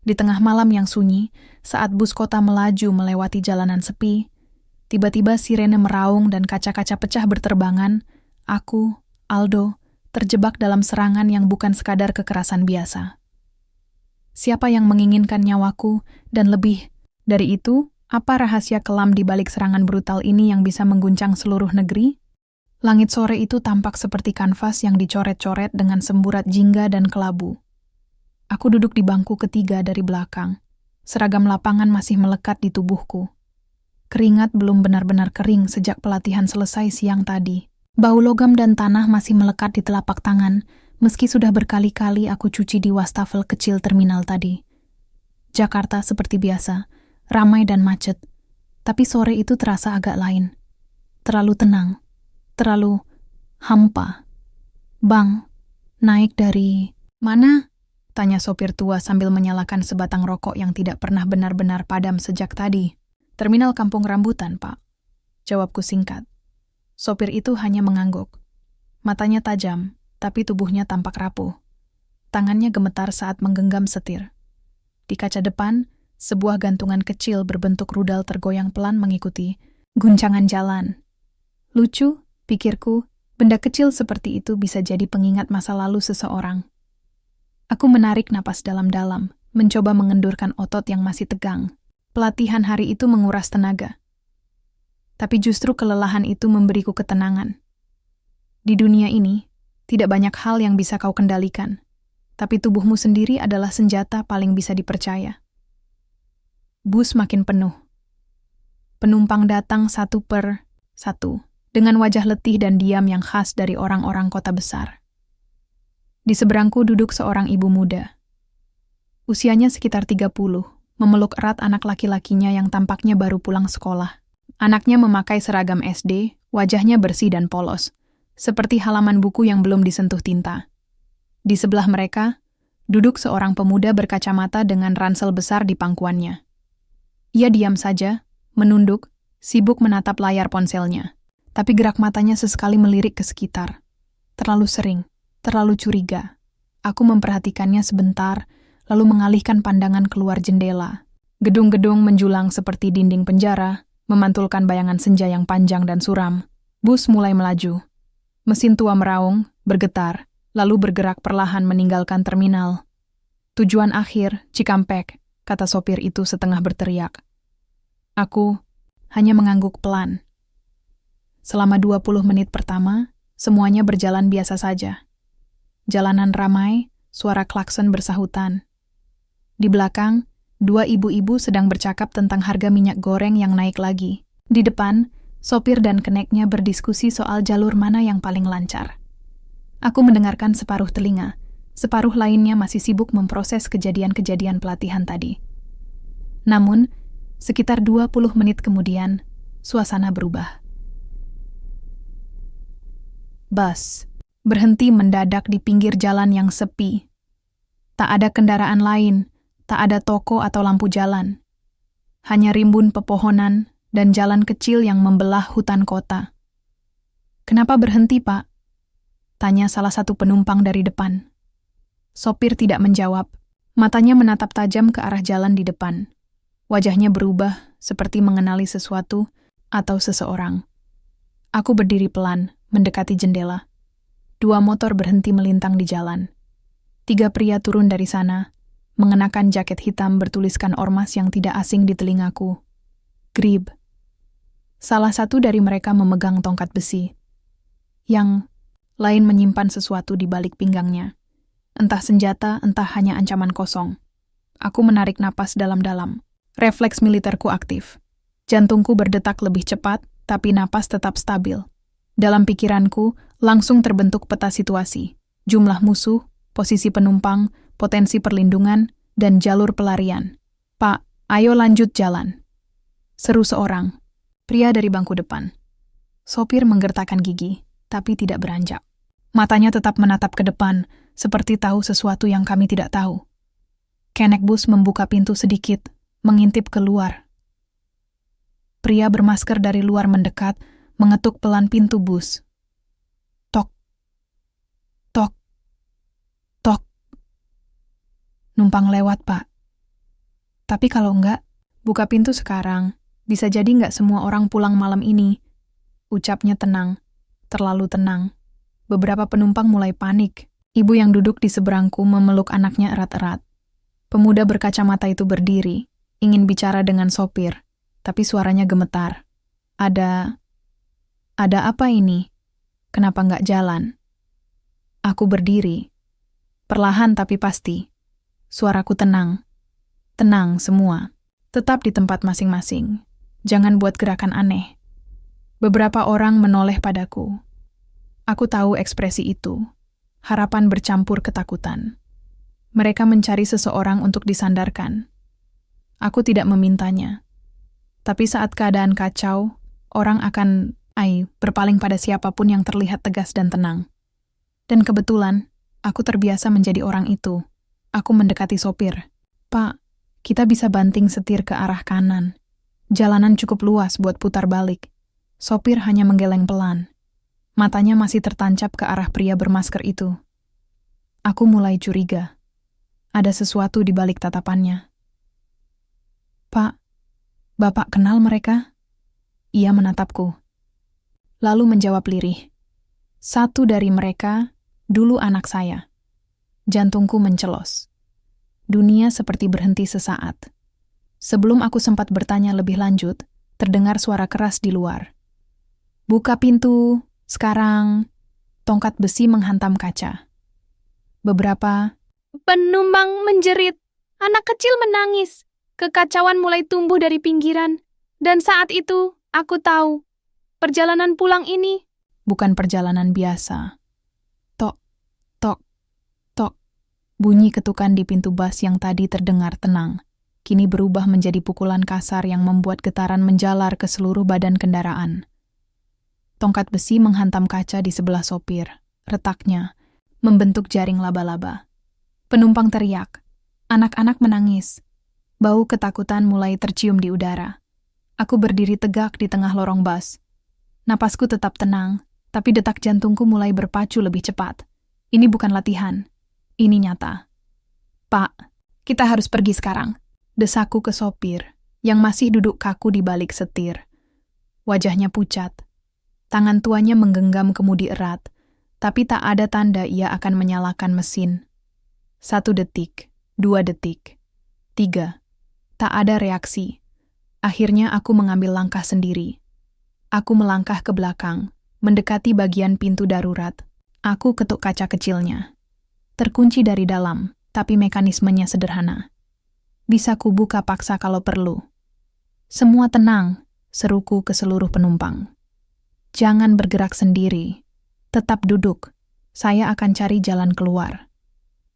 Di tengah malam yang sunyi, saat bus kota melaju melewati jalanan sepi, tiba-tiba sirene meraung dan kaca-kaca pecah berterbangan. Aku, Aldo, terjebak dalam serangan yang bukan sekadar kekerasan biasa. Siapa yang menginginkan nyawaku, dan lebih dari itu, apa rahasia kelam di balik serangan brutal ini yang bisa mengguncang seluruh negeri? Langit sore itu tampak seperti kanvas yang dicoret-coret dengan semburat jingga dan kelabu. Aku duduk di bangku ketiga dari belakang. Seragam lapangan masih melekat di tubuhku. Keringat belum benar-benar kering sejak pelatihan selesai siang tadi. Bau logam dan tanah masih melekat di telapak tangan, meski sudah berkali-kali aku cuci di wastafel kecil terminal tadi. Jakarta seperti biasa, ramai dan macet. Tapi sore itu terasa agak lain. Terlalu tenang. Terlalu hampa. Bang, naik dari mana? Tanya sopir tua sambil menyalakan sebatang rokok yang tidak pernah benar-benar padam sejak tadi. Terminal Kampung Rambutan, Pak. Jawabku singkat. Sopir itu hanya mengangguk. Matanya tajam, tapi tubuhnya tampak rapuh. Tangannya gemetar saat menggenggam setir. Di kaca depan, sebuah gantungan kecil berbentuk rudal tergoyang pelan mengikuti guncangan jalan. Lucu, pikirku, benda kecil seperti itu bisa jadi pengingat masa lalu seseorang. Aku menarik napas dalam-dalam, mencoba mengendurkan otot yang masih tegang. Pelatihan hari itu menguras tenaga. Tapi justru kelelahan itu memberiku ketenangan. Di dunia ini, tidak banyak hal yang bisa kau kendalikan. Tapi tubuhmu sendiri adalah senjata paling bisa dipercaya. Bus makin penuh. Penumpang datang satu per satu, dengan wajah letih dan diam yang khas dari orang-orang kota besar. Di seberangku duduk seorang ibu muda. Usianya sekitar 30, memeluk erat anak laki-lakinya yang tampaknya baru pulang sekolah. Anaknya memakai seragam SD, wajahnya bersih dan polos, seperti halaman buku yang belum disentuh tinta. Di sebelah mereka, duduk seorang pemuda berkacamata dengan ransel besar di pangkuannya. Ia diam saja, menunduk, sibuk menatap layar ponselnya. Tapi gerak matanya sesekali melirik ke sekitar. Terlalu sering, terlalu curiga. Aku memperhatikannya sebentar, lalu mengalihkan pandangan keluar jendela. Gedung-gedung menjulang seperti dinding penjara, memantulkan bayangan senja yang panjang dan suram. Bus mulai melaju. Mesin tua meraung, bergetar, lalu bergerak perlahan meninggalkan terminal. Tujuan akhir, Cikampek, kata sopir itu setengah berteriak. Aku hanya mengangguk pelan. Selama 20 menit pertama, semuanya berjalan biasa saja. Jalanan ramai, suara klakson bersahutan. Di belakang, dua ibu-ibu sedang bercakap tentang harga minyak goreng yang naik lagi. Di depan, sopir dan keneknya berdiskusi soal jalur mana yang paling lancar. Aku mendengarkan separuh telinga, separuh lainnya masih sibuk memproses kejadian-kejadian pelatihan tadi. Namun, sekitar 20 menit kemudian, suasana berubah. Bus berhenti mendadak di pinggir jalan yang sepi. Tak ada kendaraan lain, tak ada toko atau lampu jalan. Hanya rimbun pepohonan dan jalan kecil yang membelah hutan kota. "Kenapa berhenti, Pak?" tanya salah satu penumpang dari depan. Sopir tidak menjawab. Matanya menatap tajam ke arah jalan di depan. Wajahnya berubah, seperti mengenali sesuatu atau seseorang. Aku berdiri pelan, mendekati jendela. 2 motor berhenti melintang di jalan. 3 pria turun dari sana, mengenakan jaket hitam bertuliskan ormas yang tidak asing di telingaku. Grib. Salah satu dari mereka memegang tongkat besi. Yang lain menyimpan sesuatu di balik pinggangnya. Entah senjata, entah hanya ancaman kosong. Aku menarik napas dalam-dalam. Refleks militerku aktif. Jantungku berdetak lebih cepat, tapi napas tetap stabil. Dalam pikiranku, langsung terbentuk peta situasi. Jumlah musuh, posisi penumpang, potensi perlindungan, dan jalur pelarian. "Pak, ayo lanjut jalan," seru seorang, pria dari bangku depan. Sopir menggertakkan gigi, tapi tidak beranjak. Matanya tetap menatap ke depan, seperti tahu sesuatu yang kami tidak tahu. Kenek bus membuka pintu sedikit, mengintip keluar. Pria bermasker dari luar mendekat, mengetuk pelan pintu bus. Tok, tok, tok. "Numpang lewat, Pak," Tapi kalau enggak, buka pintu sekarang. Bisa jadi enggak semua orang pulang malam ini. Ucapnya tenang, terlalu tenang. Beberapa penumpang mulai panik. Ibu yang duduk di seberangku memeluk anaknya erat-erat. Pemuda berkacamata itu berdiri, ingin bicara dengan sopir, tapi suaranya gemetar. Ada apa ini? Kenapa enggak jalan? Aku berdiri. Perlahan tapi pasti. Suaraku tenang. Tenang semua. Tetap di tempat masing-masing. Jangan buat gerakan aneh. Beberapa orang menoleh padaku. Aku tahu ekspresi itu. Harapan bercampur ketakutan. Mereka mencari seseorang untuk disandarkan. Aku tidak memintanya. Tapi saat keadaan kacau, orang akan berpaling pada siapapun yang terlihat tegas dan tenang. Dan kebetulan, aku terbiasa menjadi orang itu. Aku mendekati sopir. Pak, kita bisa banting setir ke arah kanan. Jalanan cukup luas buat putar balik. Sopir hanya menggeleng pelan. Matanya masih tertancap ke arah pria bermasker itu. Aku mulai curiga. Ada sesuatu di balik tatapannya. Pak, Bapak kenal mereka? Ia menatapku. Lalu menjawab lirih. Satu dari mereka, dulu anak saya. Jantungku mencelos. Dunia seperti berhenti sesaat. Sebelum aku sempat bertanya lebih lanjut, terdengar suara keras di luar. Buka pintu, sekarang. Tongkat besi menghantam kaca. Beberapa penumpang menjerit. Anak kecil menangis. Kekacauan mulai tumbuh dari pinggiran. Dan saat itu, aku tahu. Perjalanan pulang ini bukan perjalanan biasa. Tok, tok, tok. Bunyi ketukan di pintu bas yang tadi terdengar tenang. Kini berubah menjadi pukulan kasar yang membuat getaran menjalar ke seluruh badan kendaraan. Tongkat besi menghantam kaca di sebelah sopir. Retaknya membentuk jaring laba-laba. Penumpang teriak. Anak-anak menangis. Bau ketakutan mulai tercium di udara. Aku berdiri tegak di tengah lorong bas. Napasku tetap tenang, tapi detak jantungku mulai berpacu lebih cepat. Ini bukan latihan. Ini nyata. Pak, kita harus pergi sekarang. Desaku ke sopir, yang masih duduk kaku di balik setir. Wajahnya pucat. Tangan tuanya menggenggam kemudi erat, tapi tak ada tanda ia akan menyalakan mesin. 1 detik, 2 detik, 3. Tak ada reaksi. Akhirnya aku mengambil langkah sendiri. Aku melangkah ke belakang, mendekati bagian pintu darurat. Aku ketuk kaca kecilnya. Terkunci dari dalam, tapi mekanismenya sederhana. Bisa kubuka paksa kalau perlu. Semua tenang, seruku ke seluruh penumpang. Jangan bergerak sendiri. Tetap duduk. Saya akan cari jalan keluar.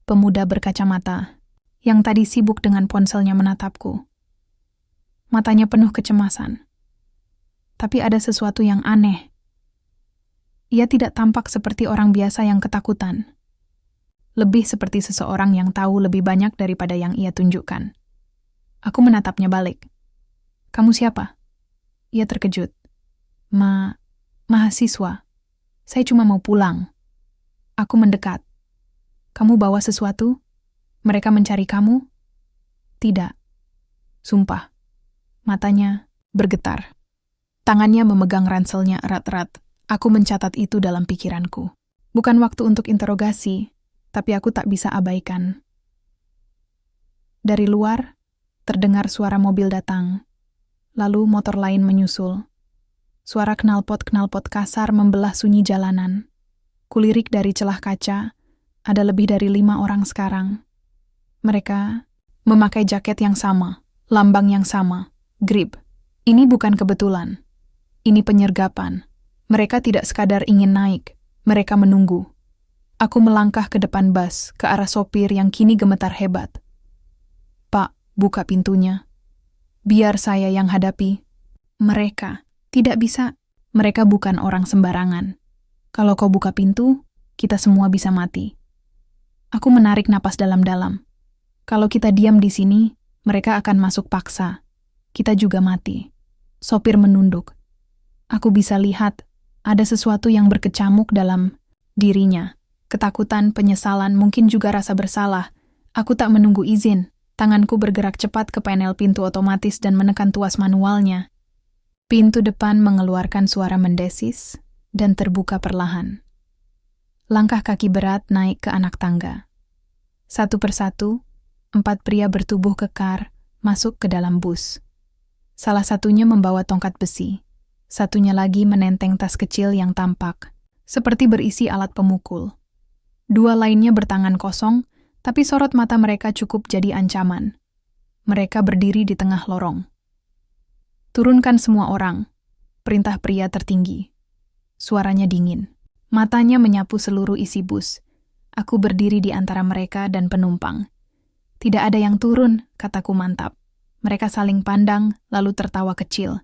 Pemuda berkacamata, yang tadi sibuk dengan ponselnya menatapku. Matanya penuh kecemasan. Tapi ada sesuatu yang aneh. Ia tidak tampak seperti orang biasa yang ketakutan. Lebih seperti seseorang yang tahu lebih banyak daripada yang ia tunjukkan. Aku menatapnya balik. Kamu siapa? Ia terkejut. Mahasiswa. Saya cuma mau pulang. Aku mendekat. Kamu bawa sesuatu? Mereka mencari kamu? Tidak. Sumpah. Matanya bergetar. Tangannya memegang ranselnya erat-erat. Aku mencatat itu dalam pikiranku. Bukan waktu untuk interogasi, tapi aku tak bisa abaikan. Dari luar, terdengar suara mobil datang. Lalu motor lain menyusul. Suara knalpot-knalpot kasar membelah sunyi jalanan. Kulirik dari celah kaca, ada lebih dari 5 orang sekarang. Mereka memakai jaket yang sama, lambang yang sama, grip. Ini bukan kebetulan. Ini penyergapan. Mereka tidak sekadar ingin naik, mereka menunggu. Aku melangkah ke depan bus, ke arah sopir yang kini gemetar hebat. Pak, buka pintunya. Biar saya yang hadapi. Mereka tidak bisa. Mereka bukan orang sembarangan. Kalau kau buka pintu, kita semua bisa mati. Aku menarik napas dalam-dalam. Kalau kita diam di sini, mereka akan masuk paksa. Kita juga mati. Sopir menunduk. Aku bisa lihat ada sesuatu yang berkecamuk dalam dirinya. Ketakutan, penyesalan, mungkin juga rasa bersalah. Aku tak menunggu izin, Tanganku bergerak cepat ke panel pintu otomatis dan menekan tuas manualnya. Pintu depan mengeluarkan suara mendesis dan terbuka perlahan. Langkah kaki berat naik ke anak tangga. Satu persatu, 4 pria bertubuh kekar masuk ke dalam bus. Salah satunya membawa tongkat besi, satunya lagi menenteng tas kecil yang tampak, seperti berisi alat pemukul. 2 lainnya bertangan kosong, tapi sorot mata mereka cukup jadi ancaman. Mereka berdiri di tengah lorong. "Turunkan semua orang," perintah pria tertinggi. Suaranya dingin. Matanya menyapu seluruh isi bus. Aku berdiri di antara mereka dan penumpang. "Tidak ada yang turun," kataku mantap. Mereka saling pandang, lalu tertawa kecil.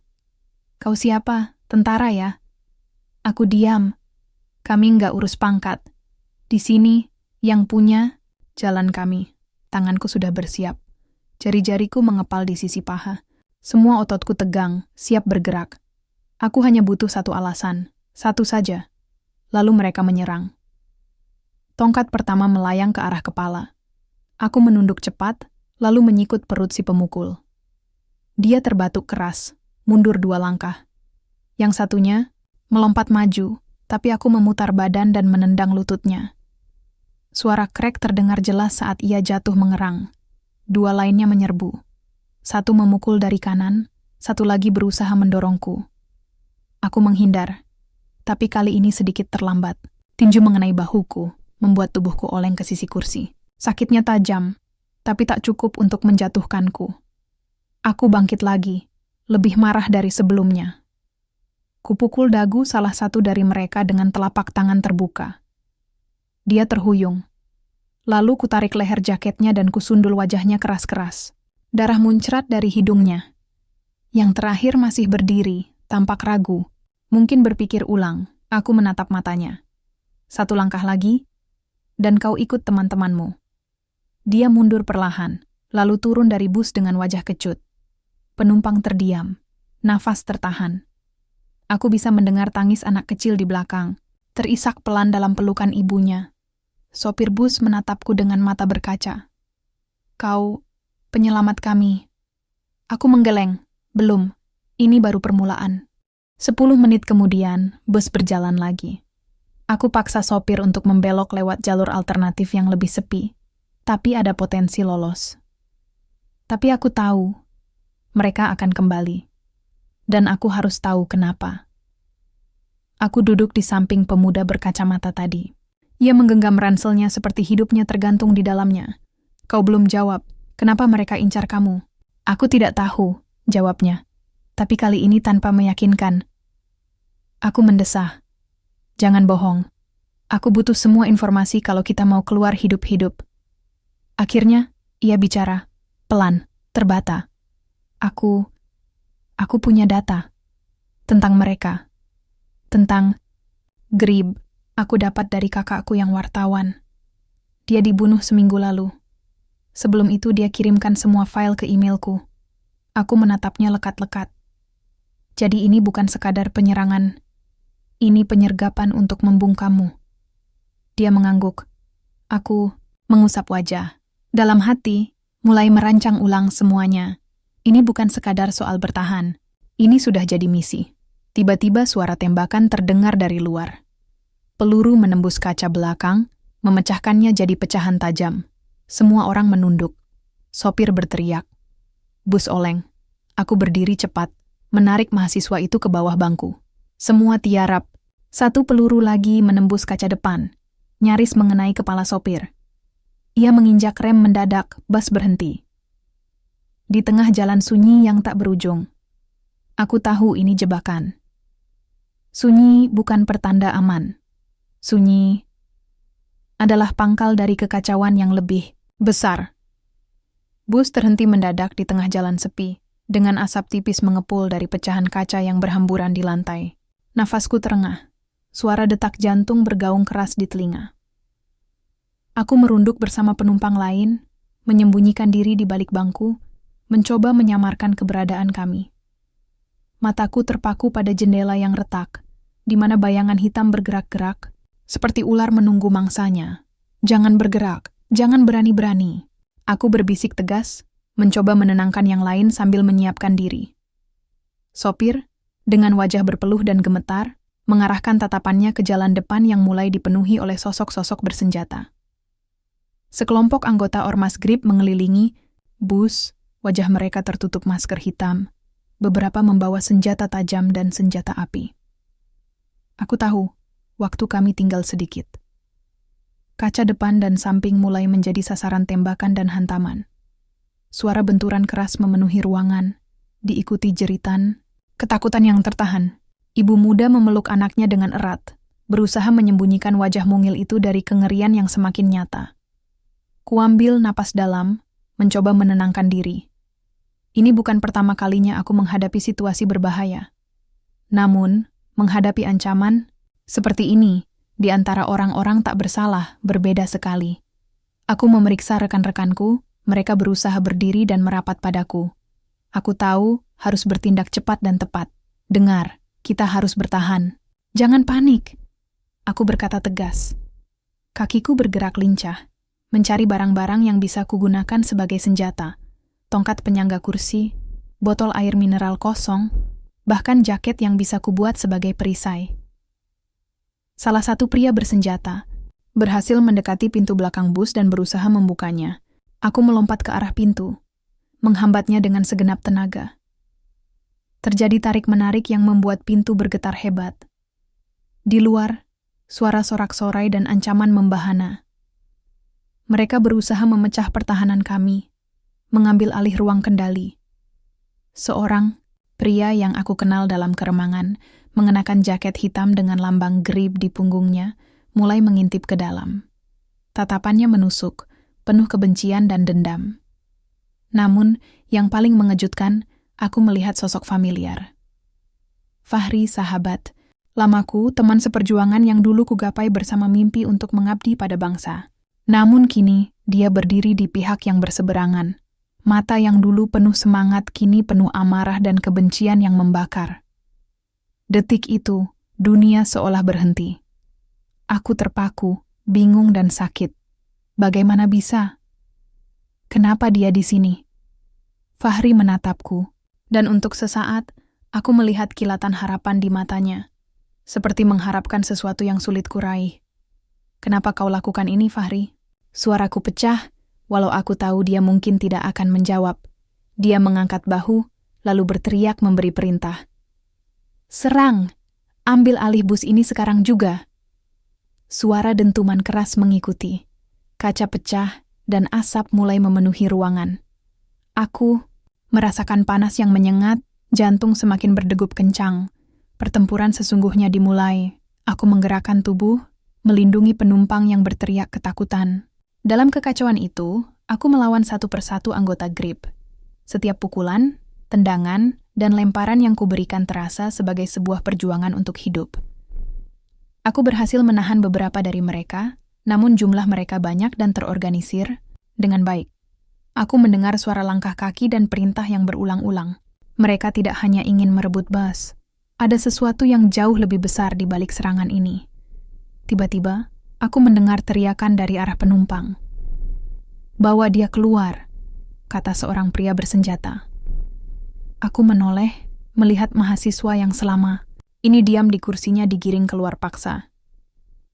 "Kau siapa? Tentara ya?" Aku diam. "Kami nggak urus pangkat. Di sini, yang punya, jalan kami." Tanganku sudah bersiap. Jari-jariku mengepal di sisi paha. Semua ototku tegang, siap bergerak. Aku hanya butuh satu alasan, satu saja. Lalu mereka menyerang. Tongkat pertama melayang ke arah kepala. Aku menunduk cepat, lalu menyikut perut si pemukul. Dia terbatuk keras, mundur 2 langkah. Yang satunya melompat maju, tapi aku memutar badan dan menendang lututnya. Suara krek terdengar jelas saat ia jatuh mengerang. 2 lainnya menyerbu. Satu memukul dari kanan, satu lagi berusaha mendorongku. Aku menghindar, tapi kali ini sedikit terlambat. Tinju mengenai bahuku, membuat tubuhku oleng ke sisi kursi. Sakitnya tajam, tapi tak cukup untuk menjatuhkanku. Aku bangkit lagi, lebih marah dari sebelumnya. Kupukul dagu salah satu dari mereka dengan telapak tangan terbuka. Dia terhuyung. Lalu kutarik leher jaketnya dan kusundul wajahnya keras-keras. Darah muncrat dari hidungnya. Yang terakhir masih berdiri, tampak ragu. Mungkin berpikir ulang. Aku menatap matanya. 1 langkah lagi, dan kau ikut teman-temanmu. Dia mundur perlahan, lalu turun dari bus dengan wajah kecut. Penumpang terdiam, nafas tertahan. Aku bisa mendengar tangis anak kecil di belakang, terisak pelan dalam pelukan ibunya. Sopir bus menatapku dengan mata berkaca. "Kau, penyelamat kami." Aku menggeleng. "Belum, ini baru permulaan." 10 menit kemudian, bus berjalan lagi. Aku paksa sopir untuk membelok lewat jalur alternatif yang lebih sepi, tapi ada potensi lolos. Tapi aku tahu, mereka akan kembali. Dan aku harus tahu kenapa. Aku duduk di samping pemuda berkacamata tadi. Ia menggenggam ranselnya seperti hidupnya tergantung di dalamnya. "Kau belum jawab, kenapa mereka incar kamu?" "Aku tidak tahu," jawabnya. Tapi kali ini tanpa meyakinkan. Aku mendesah. "Jangan bohong. Aku butuh semua informasi kalau kita mau keluar hidup-hidup." Akhirnya, ia bicara. Pelan, terbata. Aku punya data. Tentang mereka. Tentang Grib. Aku dapat dari kakakku yang wartawan. Dia dibunuh seminggu lalu. Sebelum itu dia kirimkan semua file ke emailku. Aku menatapnya lekat-lekat. Jadi ini bukan sekadar penyerangan. Ini penyergapan untuk membungkammu. Dia mengangguk. Aku mengusap wajah. Dalam hati, mulai merancang ulang semuanya. Ini bukan sekadar soal bertahan. Ini sudah jadi misi. Tiba-tiba suara tembakan terdengar dari luar. Peluru menembus kaca belakang, memecahkannya jadi pecahan tajam. Semua orang menunduk. Sopir berteriak. Bus oleng. Aku berdiri cepat, menarik mahasiswa itu ke bawah bangku. Semua tiarap. 1 peluru lagi menembus kaca depan, nyaris mengenai kepala sopir. Ia menginjak rem mendadak, bus berhenti. Di tengah jalan sunyi yang tak berujung. Aku tahu ini jebakan. Sunyi bukan pertanda aman. Sunyi adalah pangkal dari kekacauan yang lebih besar. Bus terhenti mendadak di tengah jalan sepi, dengan asap tipis mengepul dari pecahan kaca yang berhamburan di lantai. Nafasku terengah. Suara detak jantung bergaung keras di telinga. Aku merunduk bersama penumpang lain, menyembunyikan diri di balik bangku, mencoba menyamarkan keberadaan kami. Mataku terpaku pada jendela yang retak, di mana bayangan hitam bergerak-gerak, seperti ular menunggu mangsanya. "Jangan bergerak, jangan berani-berani." Aku berbisik tegas, mencoba menenangkan yang lain sambil menyiapkan diri. Sopir, dengan wajah berpeluh dan gemetar, mengarahkan tatapannya ke jalan depan yang mulai dipenuhi oleh sosok-sosok bersenjata. Sekelompok anggota Ormas Grip mengelilingi bus, wajah mereka tertutup masker hitam, beberapa membawa senjata tajam dan senjata api. Aku tahu, waktu kami tinggal sedikit. Kaca depan dan samping mulai menjadi sasaran tembakan dan hantaman. Suara benturan keras memenuhi ruangan, diikuti jeritan, ketakutan yang tertahan. Ibu muda memeluk anaknya dengan erat, berusaha menyembunyikan wajah mungil itu dari kengerian yang semakin nyata. Kuambil napas dalam, mencoba menenangkan diri. Ini bukan pertama kalinya aku menghadapi situasi berbahaya. Namun, menghadapi ancaman seperti ini, di antara orang-orang tak bersalah, berbeda sekali. Aku memeriksa rekan-rekanku, mereka berusaha berdiri dan merapat padaku. Aku tahu harus bertindak cepat dan tepat. Dengar, kita harus bertahan. Jangan panik. Aku berkata tegas. Kakiku bergerak lincah, mencari barang-barang yang bisa kugunakan sebagai senjata. Tongkat penyangga kursi, botol air mineral kosong, bahkan jaket yang bisa kubuat sebagai perisai. Salah satu pria bersenjata berhasil mendekati pintu belakang bus dan berusaha membukanya. Aku melompat ke arah pintu, menghambatnya dengan segenap tenaga. Terjadi tarik-menarik yang membuat pintu bergetar hebat. Di luar, suara sorak-sorai dan ancaman membahana. Mereka berusaha memecah pertahanan kami, mengambil alih ruang kendali. Seorang pria yang aku kenal dalam keremangan, mengenakan jaket hitam dengan lambang Grip di punggungnya, mulai mengintip ke dalam. Tatapannya menusuk, penuh kebencian dan dendam. Namun, yang paling mengejutkan, aku melihat sosok familiar. Fahri, sahabat, lamaku, teman seperjuangan yang dulu kugapai bersama mimpi untuk mengabdi pada bangsa. Namun kini, dia berdiri di pihak yang berseberangan. Mata yang dulu penuh semangat kini penuh amarah dan kebencian yang membakar. Detik itu, dunia seolah berhenti. Aku terpaku, bingung dan sakit. Bagaimana bisa? Kenapa dia di sini? Fahri menatapku, dan untuk sesaat, aku melihat kilatan harapan di matanya, seperti mengharapkan sesuatu yang sulit kuraih. Kenapa kau lakukan ini, Fahri? Suaraku pecah, walau aku tahu dia mungkin tidak akan menjawab. Dia mengangkat bahu, lalu berteriak memberi perintah. Serang! Ambil alih bus ini sekarang juga! Suara dentuman keras mengikuti. Kaca pecah, dan asap mulai memenuhi ruangan. Aku merasakan panas yang menyengat, jantung semakin berdegup kencang. Pertempuran sesungguhnya dimulai. Aku menggerakkan tubuh, melindungi penumpang yang berteriak ketakutan. Dalam kekacauan itu, aku melawan satu persatu anggota Grip. Setiap pukulan, tendangan, dan lemparan yang kuberikan terasa sebagai sebuah perjuangan untuk hidup. Aku berhasil menahan beberapa dari mereka, namun jumlah mereka banyak dan terorganisir dengan baik. Aku mendengar suara langkah kaki dan perintah yang berulang-ulang. Mereka tidak hanya ingin merebut bus. Ada sesuatu yang jauh lebih besar di balik serangan ini. Tiba-tiba, aku mendengar teriakan dari arah penumpang. Bawa dia keluar, kata seorang pria bersenjata. Aku menoleh, melihat mahasiswa yang selama ini diam di kursinya digiring keluar paksa.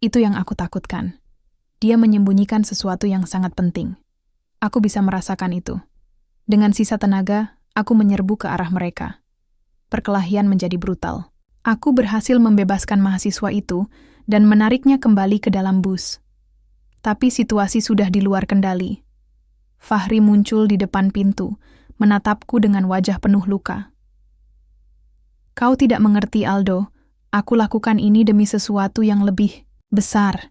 Itu yang aku takutkan. Dia menyembunyikan sesuatu yang sangat penting. Aku bisa merasakan itu. Dengan sisa tenaga, aku menyerbu ke arah mereka. Perkelahian menjadi brutal. Aku berhasil membebaskan mahasiswa itu dan menariknya kembali ke dalam bus. Tapi situasi sudah di luar kendali. Fahri muncul di depan pintu, menatapku dengan wajah penuh luka. Kau tidak mengerti, Aldo. Aku lakukan ini demi sesuatu yang lebih besar.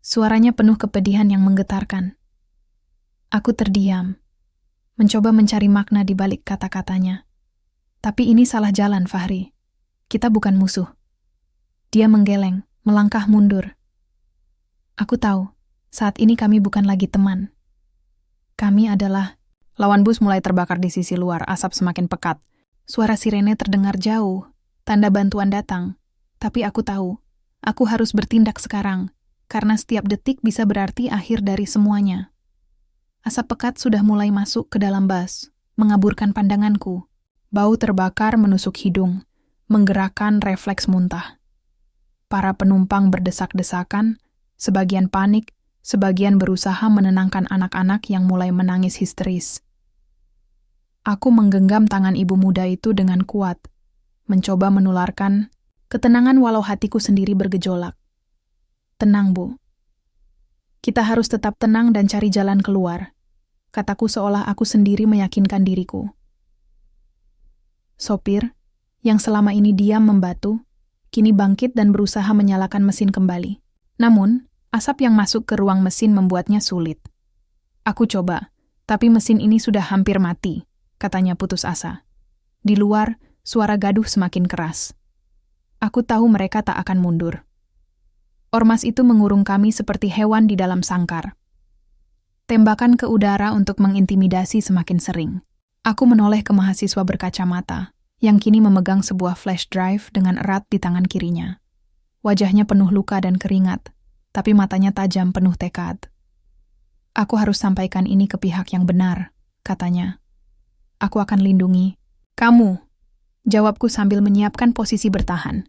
Suaranya penuh kepedihan yang menggetarkan. Aku terdiam, mencoba mencari makna di balik kata-katanya. Tapi ini salah jalan, Fahri. Kita bukan musuh. Dia menggeleng, melangkah mundur. Aku tahu, saat ini kami bukan lagi teman. Kami adalah... Lawan bus mulai terbakar di sisi luar, asap semakin pekat. Suara sirene terdengar jauh, tanda bantuan datang. Tapi aku tahu, aku harus bertindak sekarang, karena setiap detik bisa berarti akhir dari semuanya. Asap pekat sudah mulai masuk ke dalam bus, mengaburkan pandanganku. Bau terbakar menusuk hidung, menggerakkan refleks muntah. Para penumpang berdesak-desakan, sebagian panik, sebagian berusaha menenangkan anak-anak yang mulai menangis histeris. Aku menggenggam tangan ibu muda itu dengan kuat, mencoba menularkan ketenangan walau hatiku sendiri bergejolak. Tenang, Bu. Kita harus tetap tenang dan cari jalan keluar, kataku seolah aku sendiri meyakinkan diriku. Sopir, yang selama ini diam membatu, kini bangkit dan berusaha menyalakan mesin kembali. Namun, asap yang masuk ke ruang mesin membuatnya sulit. Aku coba, tapi mesin ini sudah hampir mati, katanya putus asa. Di luar, suara gaduh semakin keras. Aku tahu mereka tak akan mundur. Ormas itu mengurung kami seperti hewan di dalam sangkar. Tembakan ke udara untuk mengintimidasi semakin sering. Aku menoleh ke mahasiswa berkacamata, yang kini memegang sebuah flash drive dengan erat di tangan kirinya. Wajahnya penuh luka dan keringat, tapi matanya tajam penuh tekad. Aku harus sampaikan ini ke pihak yang benar, katanya. Aku akan lindungi kamu, jawabku sambil menyiapkan posisi bertahan.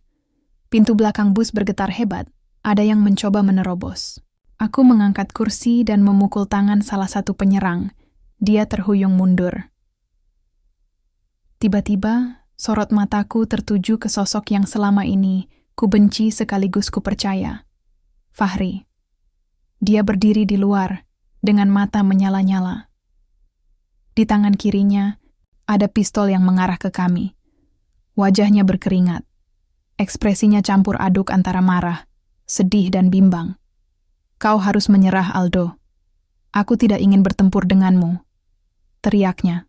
Pintu belakang bus bergetar hebat. Ada yang mencoba menerobos. Aku mengangkat kursi dan memukul tangan salah satu penyerang. Dia terhuyung mundur. Tiba-tiba, sorot mataku tertuju ke sosok yang selama ini ku benci sekaligus ku percaya. Fahri. Dia berdiri di luar, dengan mata menyala-nyala. Di tangan kirinya, ada pistol yang mengarah ke kami. Wajahnya berkeringat. Ekspresinya campur aduk antara marah, sedih dan bimbang. Kau harus menyerah, Aldo. Aku tidak ingin bertempur denganmu, teriaknya.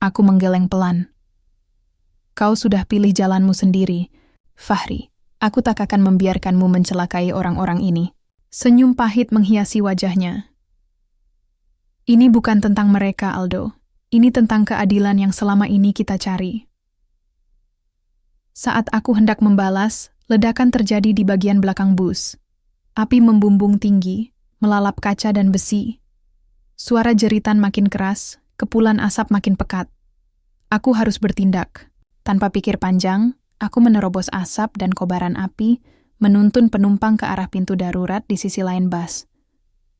Aku menggeleng pelan. Kau sudah pilih jalanmu sendiri, Fahri. Aku tak akan membiarkanmu mencelakai orang-orang ini. Senyum pahit menghiasi wajahnya. Ini bukan tentang mereka, Aldo. Ini tentang keadilan yang selama ini kita cari. Saat aku hendak membalas, ledakan terjadi di bagian belakang bus. Api membumbung tinggi, melalap kaca dan besi. Suara jeritan makin keras, kepulan asap makin pekat. Aku harus bertindak. Tanpa pikir panjang, aku menerobos asap dan kobaran api, menuntun penumpang ke arah pintu darurat di sisi lain bus.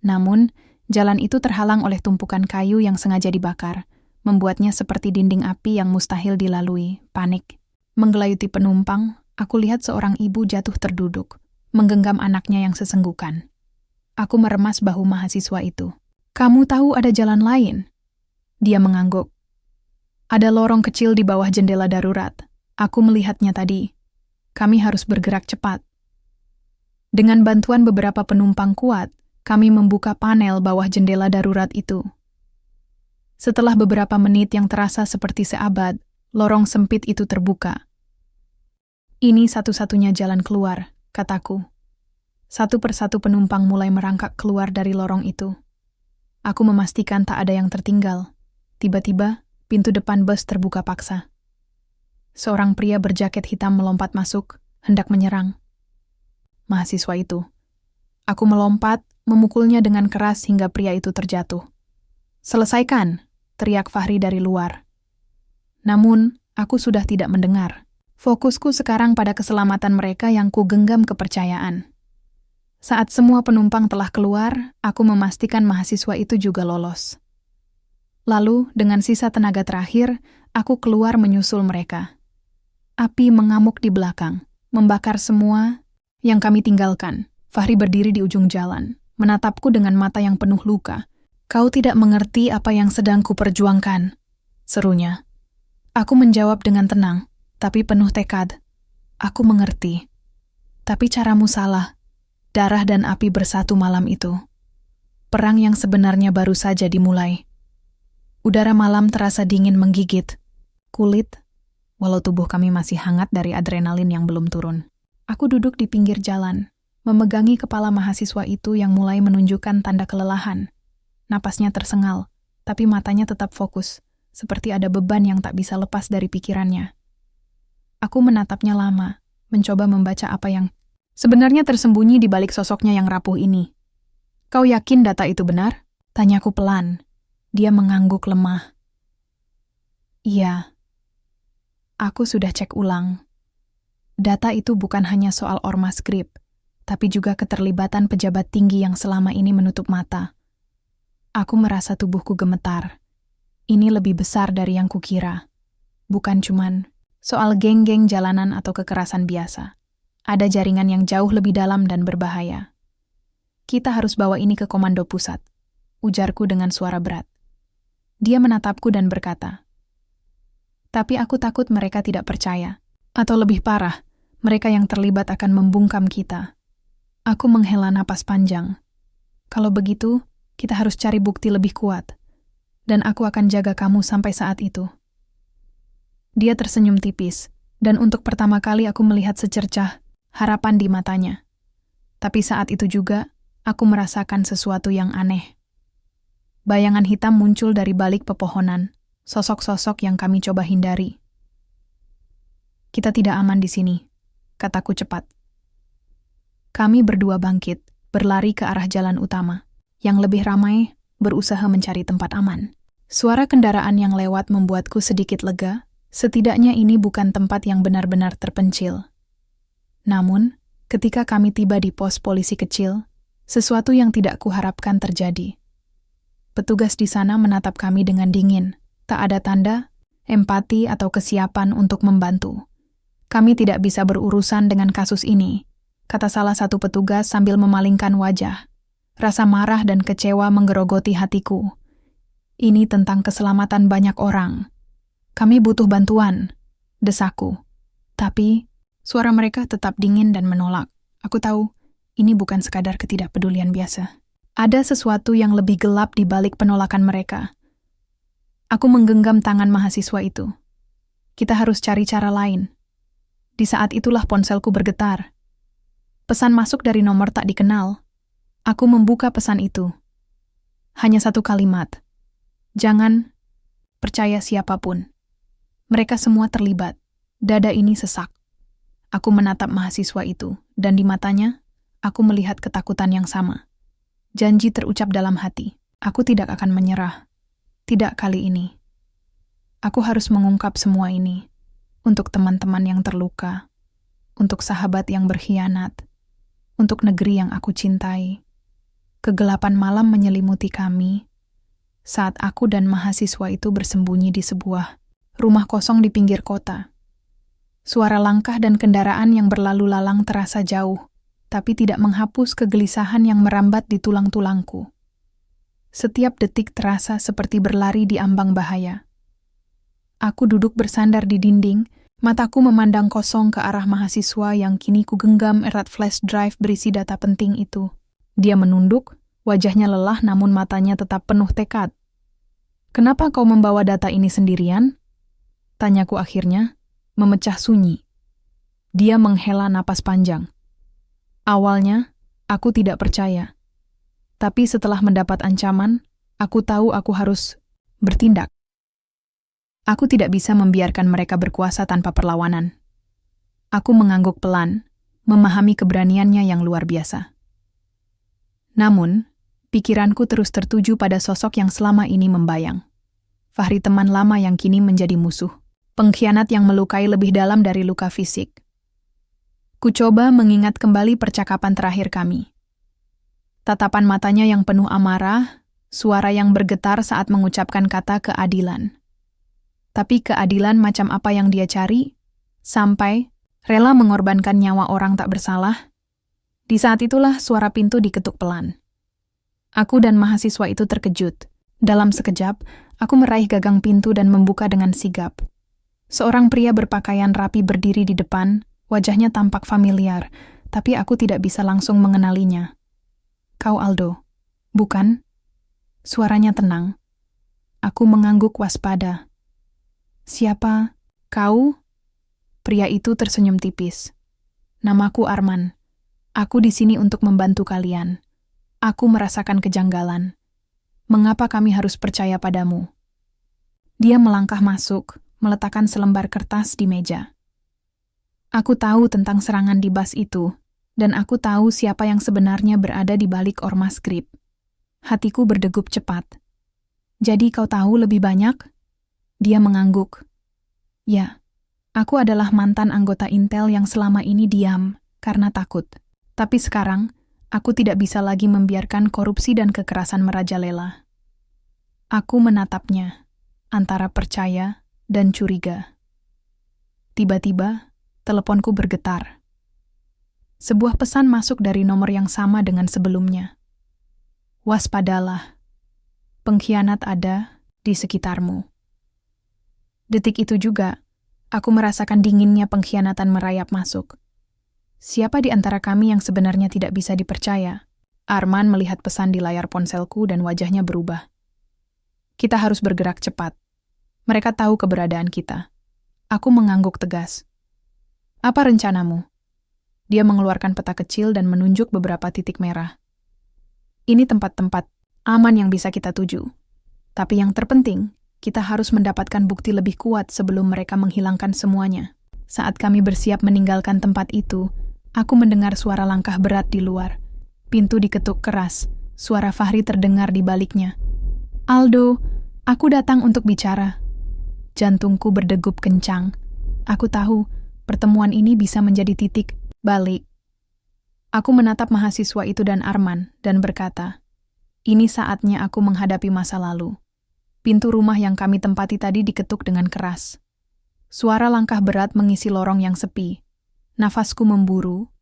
Namun, jalan itu terhalang oleh tumpukan kayu yang sengaja dibakar, membuatnya seperti dinding api yang mustahil dilalui. Panik. Menggelayuti penumpang, aku lihat seorang ibu jatuh terduduk, menggenggam anaknya yang sesenggukan. Aku meremas bahu mahasiswa itu. Kamu tahu ada jalan lain? Dia mengangguk. Ada lorong kecil di bawah jendela darurat. Aku melihatnya tadi. Kami harus bergerak cepat. Dengan bantuan beberapa penumpang kuat, kami membuka panel bawah jendela darurat itu. Setelah beberapa menit yang terasa seperti seabad, lorong sempit itu terbuka. Ini satu-satunya jalan keluar, kataku. Satu persatu penumpang mulai merangkak keluar dari lorong itu. Aku memastikan tak ada yang tertinggal. Tiba-tiba, pintu depan bus terbuka paksa. Seorang pria berjaket hitam melompat masuk, hendak menyerang mahasiswa itu. Aku melompat, memukulnya dengan keras hingga pria itu terjatuh. "Selesaikan!" teriak Fahri dari luar. Namun, aku sudah tidak mendengar. Fokusku sekarang pada keselamatan mereka yang kugenggam kepercayaan. Saat semua penumpang telah keluar, aku memastikan mahasiswa itu juga lolos. Lalu, dengan sisa tenaga terakhir, aku keluar menyusul mereka. Api mengamuk di belakang, membakar semua yang kami tinggalkan. Fahri berdiri di ujung jalan, menatapku dengan mata yang penuh luka. "Kau tidak mengerti apa yang sedang kuperjuangkan," serunya. Aku menjawab dengan tenang, tapi penuh tekad. "Aku mengerti. Tapi caramu salah." Darah dan api bersatu malam itu. Perang yang sebenarnya baru saja dimulai. Udara malam terasa dingin menggigit. Kulit, walau tubuh kami masih hangat dari adrenalin yang belum turun. Aku duduk di pinggir jalan, memegangi kepala mahasiswa itu yang mulai menunjukkan tanda kelelahan. Napasnya tersengal, tapi matanya tetap fokus, seperti ada beban yang tak bisa lepas dari pikirannya. Aku menatapnya lama, mencoba membaca apa yang sebenarnya tersembunyi di balik sosoknya yang rapuh ini. "Kau yakin data itu benar?" Tanyaku pelan. Dia mengangguk lemah. Iya. Aku sudah cek ulang. Data itu bukan hanya soal ormas Grip, tapi juga keterlibatan pejabat tinggi yang selama ini menutup mata. Aku merasa tubuhku gemetar. Ini lebih besar dari yang kukira. Bukan cuman soal geng-geng jalanan atau kekerasan biasa. Ada jaringan yang jauh lebih dalam dan berbahaya. Kita harus bawa ini ke komando pusat, ujarku dengan suara berat. Dia menatapku dan berkata, tapi aku takut mereka tidak percaya. Atau lebih parah, mereka yang terlibat akan membungkam kita. Aku menghela napas panjang. Kalau begitu, kita harus cari bukti lebih kuat. Dan aku akan jaga kamu sampai saat itu. Dia tersenyum tipis, dan untuk pertama kali aku melihat secercah harapan di matanya. Tapi saat itu juga, aku merasakan sesuatu yang aneh. Bayangan hitam muncul dari balik pepohonan, sosok-sosok yang kami coba hindari. Kita tidak aman di sini, kataku cepat. Kami berdua bangkit, berlari ke arah jalan utama. Yang lebih ramai, berusaha mencari tempat aman. Suara kendaraan yang lewat membuatku sedikit lega, setidaknya ini bukan tempat yang benar-benar terpencil. Namun, ketika kami tiba di pos polisi kecil, sesuatu yang tidak kuharapkan terjadi. Petugas di sana menatap kami dengan dingin, tak ada tanda, empati atau kesiapan untuk membantu. Kami tidak bisa berurusan dengan kasus ini, kata salah satu petugas sambil memalingkan wajah. Rasa marah dan kecewa menggerogoti hatiku. Ini tentang keselamatan banyak orang. Kami butuh bantuan, desaku. Tapi, suara mereka tetap dingin dan menolak. Aku tahu, ini bukan sekadar ketidakpedulian biasa. Ada sesuatu yang lebih gelap di balik penolakan mereka. Aku menggenggam tangan mahasiswa itu. Kita harus cari cara lain. Di saat itulah ponselku bergetar. Pesan masuk dari nomor tak dikenal. Aku membuka pesan itu. Hanya satu kalimat. Jangan percaya siapapun. Mereka semua terlibat. Dada ini sesak. Aku menatap mahasiswa itu, dan di matanya, aku melihat ketakutan yang sama. Janji terucap dalam hati. Aku tidak akan menyerah. Tidak kali ini. Aku harus mengungkap semua ini. Untuk teman-teman yang terluka. Untuk sahabat yang berkhianat. Untuk negeri yang aku cintai. Kegelapan malam menyelimuti kami. Saat aku dan mahasiswa itu bersembunyi di sebuah rumah kosong di pinggir kota. Suara langkah dan kendaraan yang berlalu lalang terasa jauh, tapi tidak menghapus kegelisahan yang merambat di tulang-tulangku. Setiap detik terasa seperti berlari di ambang bahaya. Aku duduk bersandar di dinding, mataku memandang kosong ke arah mahasiswa yang kini kugenggam erat flash drive berisi data penting itu. Dia menunduk, wajahnya lelah namun matanya tetap penuh tekad. Kenapa kau membawa data ini sendirian? Tanyaku akhirnya, memecah sunyi. Dia menghela napas panjang. Awalnya, aku tidak percaya. Tapi setelah mendapat ancaman, aku tahu aku harus bertindak. Aku tidak bisa membiarkan mereka berkuasa tanpa perlawanan. Aku mengangguk pelan, memahami keberaniannya yang luar biasa. Namun, pikiranku terus tertuju pada sosok yang selama ini membayang. Fahri teman lama yang kini menjadi musuh. Pengkhianat yang melukai lebih dalam dari luka fisik. Ku coba mengingat kembali percakapan terakhir kami. Tatapan matanya yang penuh amarah, suara yang bergetar saat mengucapkan kata keadilan. Tapi keadilan macam apa yang dia cari? Sampai rela mengorbankan nyawa orang tak bersalah? Di saat itulah suara pintu diketuk pelan. Aku dan mahasiswa itu terkejut. Dalam sekejap, aku meraih gagang pintu dan membuka dengan sigap. Seorang pria berpakaian rapi berdiri di depan, wajahnya tampak familiar, tapi aku tidak bisa langsung mengenalinya. Kau Aldo, bukan? Suaranya tenang. Aku mengangguk waspada. Siapa? Kau? Pria itu tersenyum tipis. Namaku Arman. Aku di sini untuk membantu kalian. Aku merasakan kejanggalan. Mengapa kami harus percaya padamu? Dia melangkah masuk, meletakkan selembar kertas di meja. Aku tahu tentang serangan di bus itu, dan aku tahu siapa yang sebenarnya berada di balik ormas Grip. Hatiku berdegup cepat. Jadi kau tahu lebih banyak? Dia mengangguk. Ya, aku adalah mantan anggota Intel yang selama ini diam karena takut. Tapi sekarang, aku tidak bisa lagi membiarkan korupsi dan kekerasan merajalela. Aku menatapnya, antara percaya dan curiga. Tiba-tiba, teleponku bergetar. Sebuah pesan masuk dari nomor yang sama dengan sebelumnya. Waspadalah, pengkhianat ada di sekitarmu. Detik itu juga, aku merasakan dinginnya pengkhianatan merayap masuk. Siapa di antara kami yang sebenarnya tidak bisa dipercaya? Arman melihat pesan di layar ponselku dan wajahnya berubah. Kita harus bergerak cepat. Mereka tahu keberadaan kita. Aku mengangguk tegas. Apa rencanamu? Dia mengeluarkan peta kecil dan menunjuk beberapa titik merah. Ini tempat-tempat aman yang bisa kita tuju. Tapi yang terpenting, kita harus mendapatkan bukti lebih kuat sebelum mereka menghilangkan semuanya. Saat kami bersiap meninggalkan tempat itu, aku mendengar suara langkah berat di luar. Pintu diketuk keras, suara Fahri terdengar di baliknya. Aldo, aku datang untuk bicara. Jantungku berdegup kencang. Aku tahu, pertemuan ini bisa menjadi titik balik. Aku menatap mahasiswa itu dan Arman, dan berkata, ini saatnya aku menghadapi masa lalu. Pintu rumah yang kami tempati tadi diketuk dengan keras. Suara langkah berat mengisi lorong yang sepi. Nafasku memburu,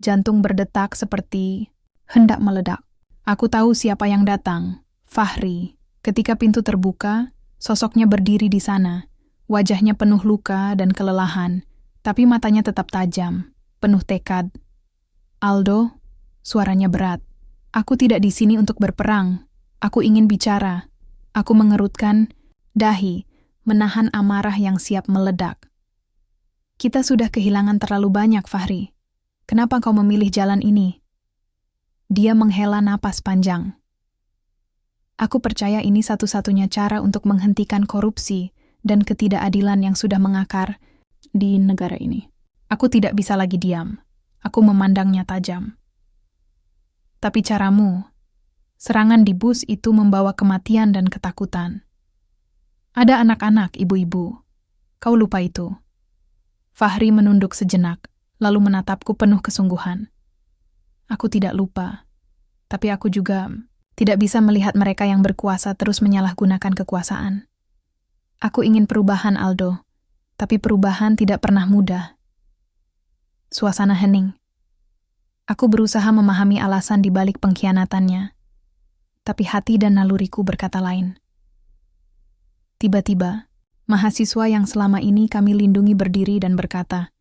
jantung berdetak seperti hendak meledak. Aku tahu siapa yang datang, Fahri. Ketika pintu terbuka, sosoknya berdiri di sana. Wajahnya penuh luka dan kelelahan, tapi matanya tetap tajam, penuh tekad. Aldo, suaranya berat. Aku tidak di sini untuk berperang. Aku ingin bicara. Aku mengerutkan dahi, menahan amarah yang siap meledak. Kita sudah kehilangan terlalu banyak, Fahri. Kenapa kau memilih jalan ini? Dia menghela napas panjang. Aku percaya ini satu-satunya cara untuk menghentikan korupsi dan ketidakadilan yang sudah mengakar di negara ini. Aku tidak bisa lagi diam. Aku memandangnya tajam. Tapi caramu, serangan di bus itu membawa kematian dan ketakutan. Ada anak-anak, ibu-ibu. Kau lupa itu. Fahri menunduk sejenak, lalu menatapku penuh kesungguhan. Aku tidak lupa, tapi aku juga tidak bisa melihat mereka yang berkuasa terus menyalahgunakan kekuasaan. Aku ingin perubahan, Aldo, tapi perubahan tidak pernah mudah. Suasana hening. Aku berusaha memahami alasan di balik pengkhianatannya, tapi hati dan naluriku berkata lain. Tiba-tiba, mahasiswa yang selama ini kami lindungi berdiri dan berkata,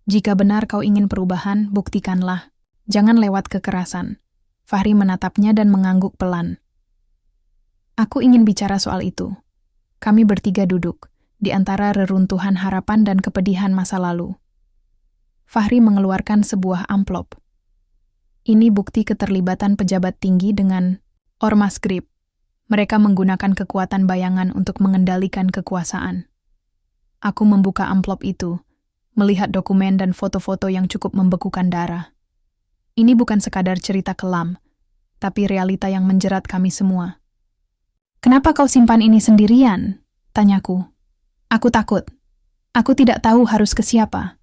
jika benar kau ingin perubahan, buktikanlah. Jangan lewat kekerasan. Fahri menatapnya dan mengangguk pelan. Aku ingin bicara soal itu. Kami bertiga duduk, di antara reruntuhan harapan dan kepedihan masa lalu. Fahri mengeluarkan sebuah amplop. Ini bukti keterlibatan pejabat tinggi dengan ormas grip. Mereka menggunakan kekuatan bayangan untuk mengendalikan kekuasaan. Aku membuka amplop itu, melihat dokumen dan foto-foto yang cukup membekukan darah. Ini bukan sekadar cerita kelam, tapi realita yang menjerat kami semua. Kenapa kau simpan ini sendirian? Tanyaku. Aku takut. Aku tidak tahu harus ke siapa.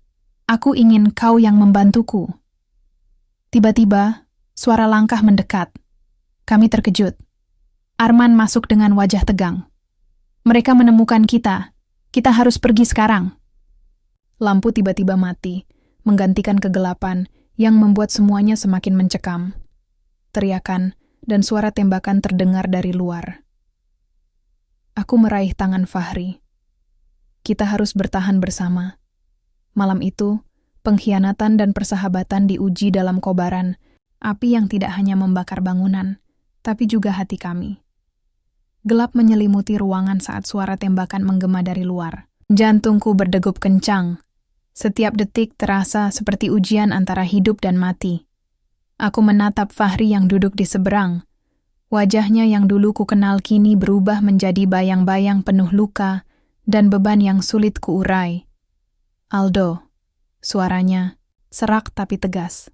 Aku ingin kau yang membantuku. Tiba-tiba, suara langkah mendekat. Kami terkejut. Arman masuk dengan wajah tegang. Mereka menemukan kita. Kita harus pergi sekarang. Lampu tiba-tiba mati, menggantikan kegelapan yang membuat semuanya semakin mencekam. Teriakan dan suara tembakan terdengar dari luar. Aku meraih tangan Fahri. Kita harus bertahan bersama. Malam itu, pengkhianatan dan persahabatan diuji dalam kobaran, api yang tidak hanya membakar bangunan, tapi juga hati kami. Gelap menyelimuti ruangan saat suara tembakan menggema dari luar. Jantungku berdegup kencang. Setiap detik terasa seperti ujian antara hidup dan mati. Aku menatap Fahri yang duduk di seberang. Wajahnya yang dulu ku kenal kini berubah menjadi bayang-bayang penuh luka dan beban yang sulit kuurai. Aldo, suaranya serak tapi tegas.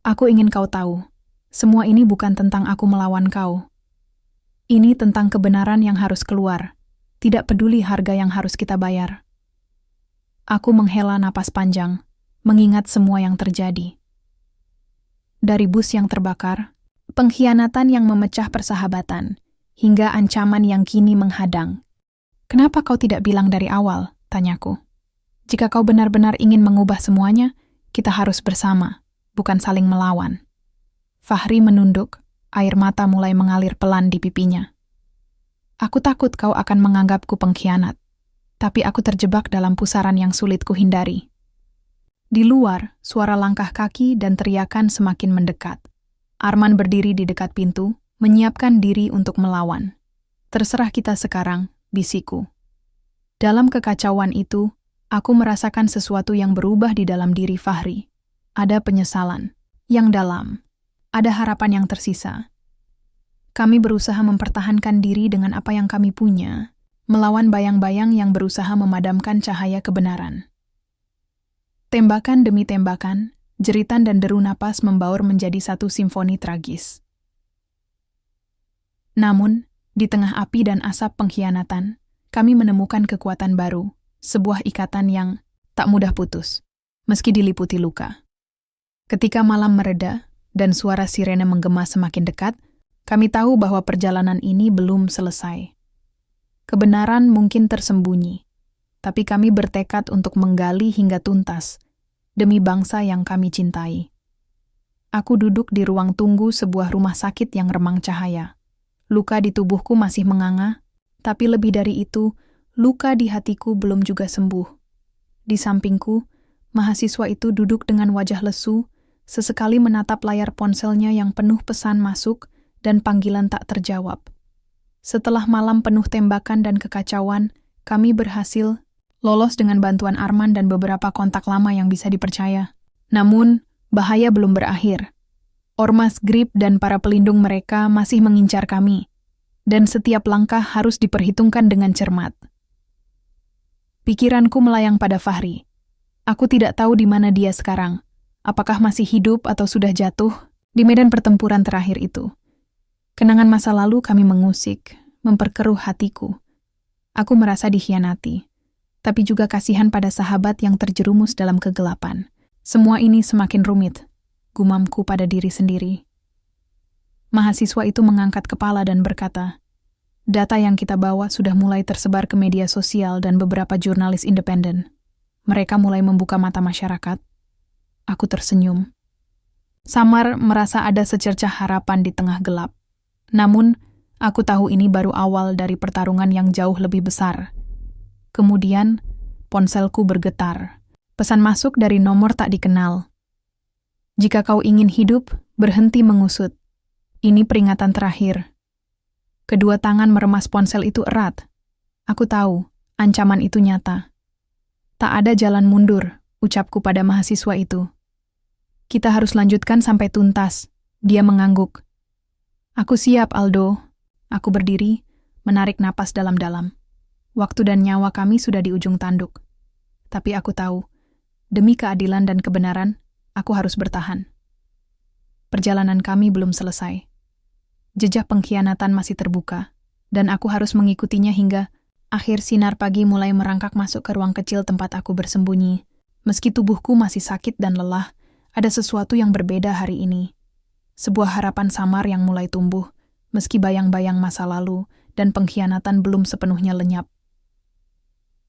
Aku ingin kau tahu, Semua ini bukan tentang aku melawan kau. Ini tentang kebenaran yang harus keluar, tidak peduli harga yang harus kita bayar. Aku menghela napas panjang, mengingat semua yang terjadi. Dari bus yang terbakar, pengkhianatan yang memecah persahabatan, hingga ancaman yang kini menghadang. Kenapa kau tidak bilang dari awal? Tanyaku. Jika kau benar-benar ingin mengubah semuanya, kita harus bersama, bukan saling melawan. Fahri menunduk, air mata mulai mengalir pelan di pipinya. Aku takut kau akan menganggapku pengkhianat, tapi aku terjebak dalam pusaran yang sulit kuhindari. Di luar, suara langkah kaki dan teriakan semakin mendekat. Arman berdiri di dekat pintu, menyiapkan diri untuk melawan. Terserah kita sekarang, bisiku. Dalam kekacauan itu, aku merasakan sesuatu yang berubah di dalam diri Fahri. Ada penyesalan yang dalam, ada harapan yang tersisa. Kami berusaha mempertahankan diri dengan apa yang kami punya, melawan bayang-bayang yang berusaha memadamkan cahaya kebenaran. Tembakan demi tembakan, jeritan dan deru napas membaur menjadi satu simfoni tragis. Namun, di tengah api dan asap pengkhianatan, kami menemukan kekuatan baru, sebuah ikatan yang tak mudah putus, meski diliputi luka. Ketika malam mereda dan suara sirene menggema semakin dekat, kami tahu bahwa perjalanan ini belum selesai. Kebenaran mungkin tersembunyi, tapi kami bertekad untuk menggali hingga tuntas, demi bangsa yang kami cintai. Aku duduk di ruang tunggu sebuah rumah sakit yang remang cahaya. Luka di tubuhku masih menganga, tapi lebih dari itu, luka di hatiku belum juga sembuh. Di sampingku, mahasiswa itu duduk dengan wajah lesu, sesekali menatap layar ponselnya yang penuh pesan masuk dan panggilan tak terjawab. Setelah malam penuh tembakan dan kekacauan, kami berhasil lolos dengan bantuan Arman dan beberapa kontak lama yang bisa dipercaya. Namun, bahaya belum berakhir. Ormas Grip dan para pelindung mereka masih mengincar kami, dan setiap langkah harus diperhitungkan dengan cermat. Pikiranku melayang pada Fahri. Aku tidak tahu di mana dia sekarang, apakah masih hidup atau sudah jatuh di medan pertempuran terakhir itu. Kenangan masa lalu kami mengusik, memperkeruh hatiku. Aku merasa dikhianati, tapi juga kasihan pada sahabat yang terjerumus dalam kegelapan. Semua ini semakin rumit, gumamku pada diri sendiri. Mahasiswa itu mengangkat kepala dan berkata, data yang kita bawa sudah mulai tersebar ke media sosial dan beberapa jurnalis independen. Mereka mulai membuka mata masyarakat. Aku tersenyum. Samar merasa ada secercah harapan di tengah gelap. Namun, aku tahu ini baru awal dari pertarungan yang jauh lebih besar. Kemudian, ponselku bergetar. Pesan masuk dari nomor tak dikenal. Jika kau ingin hidup, berhenti mengusut. Ini peringatan terakhir. Kedua tangan meremas ponsel itu erat. Aku tahu, ancaman itu nyata. Tak ada jalan mundur, ucapku pada mahasiswa itu. Kita harus lanjutkan sampai tuntas. Dia mengangguk. Aku siap, Aldo. Aku berdiri, menarik napas dalam-dalam. Waktu dan nyawa kami sudah di ujung tanduk. Tapi aku tahu, demi keadilan dan kebenaran, aku harus bertahan. Perjalanan kami belum selesai. Jejak pengkhianatan masih terbuka, dan aku harus mengikutinya hingga akhir sinar pagi mulai merangkak masuk ke ruang kecil tempat aku bersembunyi. Meski tubuhku masih sakit dan lelah, ada sesuatu yang berbeda hari ini. Sebuah harapan samar yang mulai tumbuh, meski bayang-bayang masa lalu dan pengkhianatan belum sepenuhnya lenyap.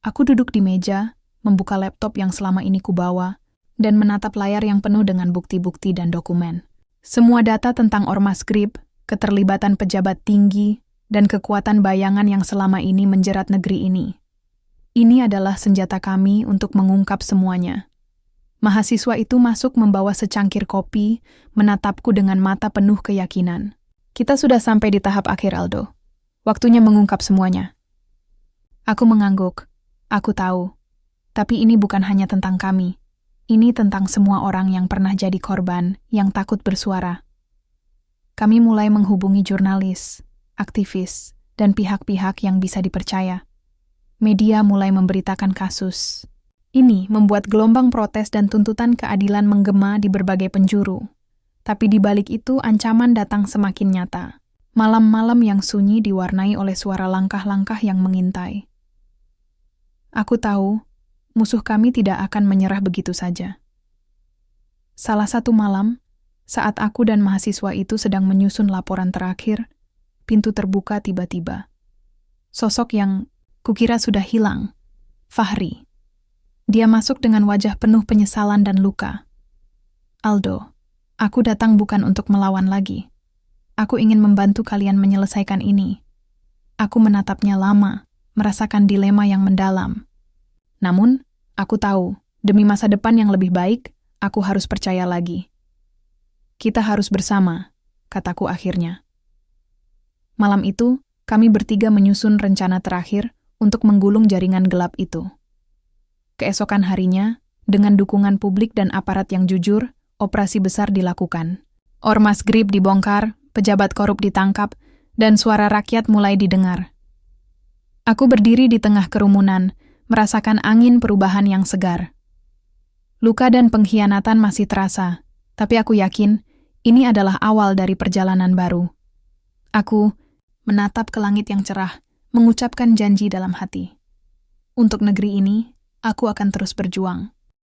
Aku duduk di meja, membuka laptop yang selama ini kubawa, dan menatap layar yang penuh dengan bukti-bukti dan dokumen. Semua data tentang Ormas Grip, keterlibatan pejabat tinggi, dan kekuatan bayangan yang selama ini menjerat negeri ini. Ini adalah senjata kami untuk mengungkap semuanya. Mahasiswa itu masuk membawa secangkir kopi, menatapku dengan mata penuh keyakinan. Kita sudah sampai di tahap akhir, Aldo. Waktunya mengungkap semuanya. Aku mengangguk. Aku tahu. Tapi ini bukan hanya tentang kami. Ini tentang semua orang yang pernah jadi korban, yang takut bersuara. Kami mulai menghubungi jurnalis, aktivis, dan pihak-pihak yang bisa dipercaya. Media mulai memberitakan kasus. Ini membuat gelombang protes dan tuntutan keadilan menggema di berbagai penjuru. Tapi di balik itu ancaman datang semakin nyata. Malam-malam yang sunyi diwarnai oleh suara langkah-langkah yang mengintai. Aku tahu, musuh kami tidak akan menyerah begitu saja. Salah satu malam, saat aku dan mahasiswa itu sedang menyusun laporan terakhir, pintu terbuka tiba-tiba. Sosok yang kukira sudah hilang, Fahri. Dia masuk dengan wajah penuh penyesalan dan luka. Aldo, aku datang bukan untuk melawan lagi. Aku ingin membantu kalian menyelesaikan ini. Aku menatapnya lama, merasakan dilema yang mendalam. Namun, aku tahu, demi masa depan yang lebih baik, aku harus percaya lagi. Kita harus bersama, kataku akhirnya. Malam itu, kami bertiga menyusun rencana terakhir untuk menggulung jaringan gelap itu. Keesokan harinya, dengan dukungan publik dan aparat yang jujur, operasi besar dilakukan. Ormas GRIP dibongkar, pejabat korup ditangkap, dan suara rakyat mulai didengar. Aku berdiri di tengah kerumunan, merasakan angin perubahan yang segar. Luka dan pengkhianatan masih terasa, tapi aku yakin ini adalah awal dari perjalanan baru. Aku menatap ke langit yang cerah, mengucapkan janji dalam hati. Untuk negeri ini, aku akan terus berjuang.